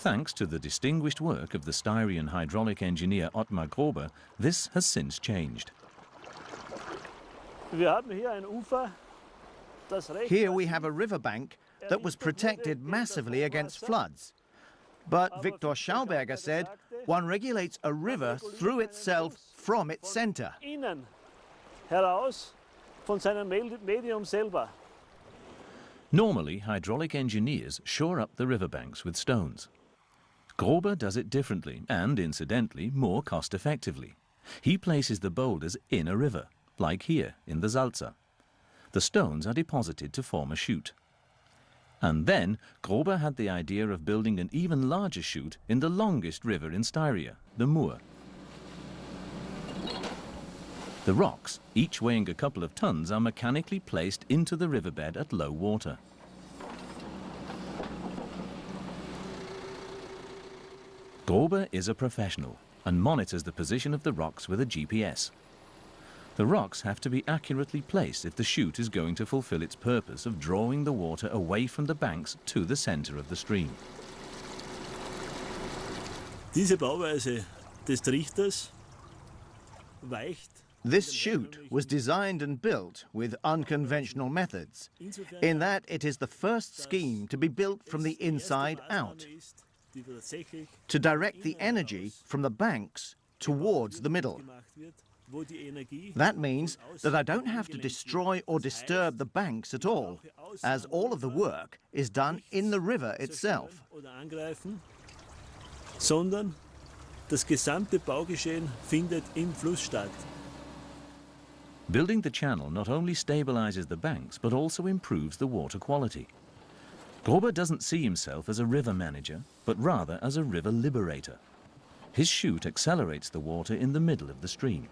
Thanks to the distinguished work of the Styrian hydraulic engineer Ottmar Borba, this has since changed. Here we have a riverbank that was protected massively against floods. But Viktor Schauberger said one regulates a river through itself from its center. Normally, hydraulic engineers shore up the riverbanks with stones. Borba does it differently and, incidentally, more cost-effectively. He places the boulders in a river, like here in the Salza. The stones are deposited to form a chute. And then Borba had the idea of building an even larger chute in the longest river in Styria, the Mur. The rocks, each weighing a couple of tons, are mechanically placed into the riverbed at low water. Borba is a professional and monitors the position of the rocks with a GPS. The rocks have to be accurately placed if the chute is going to fulfill its purpose of drawing the water away from the banks to the center of the stream. Diese Bauweise des Trichters weicht. This chute was designed and built with unconventional methods, in that it is the first scheme to be built from the inside out, to direct the energy from the banks towards the middle. That means that I don't have to destroy or disturb the banks at all, as all of the work is done in the river itself. Sondern das gesamte Baugeschehen findet im Fluss statt. Building the channel not only stabilizes the banks, but also improves the water quality. Borba doesn't see himself as a river manager, but rather as a river liberator. His chute accelerates the water in the middle of the stream.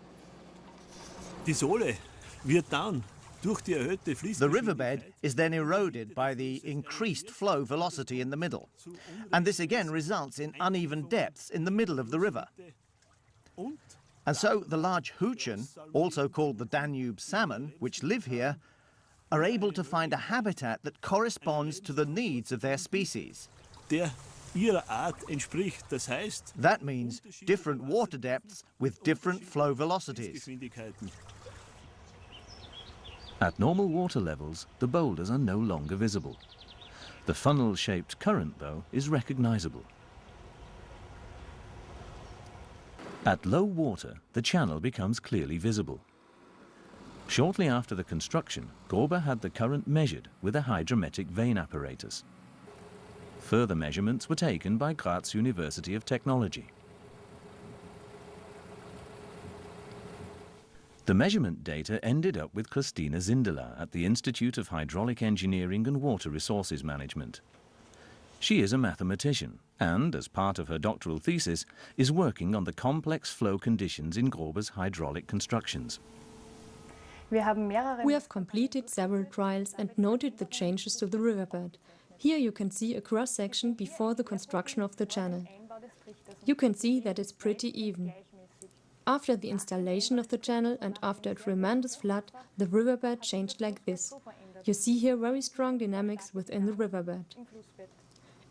Die Sohle wird dann durch die erhöhte The riverbed is then eroded by the increased flow velocity in the middle, and this again results in uneven depths in the middle of the river. And so the large huchen, also called the Danube salmon, which live here, are able to find a habitat that corresponds to the needs of their species. der ihrer Art entspricht. Das heißt, That means different water depths with different flow velocities. At normal water levels, the boulders are no longer visible. The funnel-shaped current, though, is recognizable. At low water, the channel becomes clearly visible. Shortly after the construction, Borba had the current measured with a hydrometric vane apparatus. Further measurements were taken by Graz University of Technology. The measurement data ended up with Christina Zindeler at the Institute of Hydraulic Engineering and Water Resources Management. She is a mathematician and, as part of her doctoral thesis, is working on the complex flow conditions in Borba's hydraulic constructions. We have completed several trials and noted the changes to the riverbed. Here you can see a cross-section before the construction of the channel. You can see that it's pretty even. After the installation of the channel and after a tremendous flood, the riverbed changed like this. You see here very strong dynamics within the riverbed.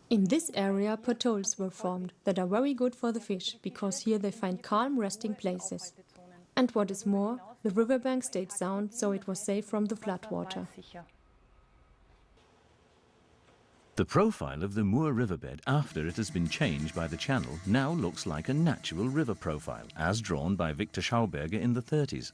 In this area, potholes were formed that are very good for the fish, because here they find calm resting places. And what is more, the riverbank stayed sound, so it was safe from the floodwater. The profile of the Mur riverbed after it has been changed by the channel now looks like a natural river profile, as drawn by Viktor Schauberger in the 30s.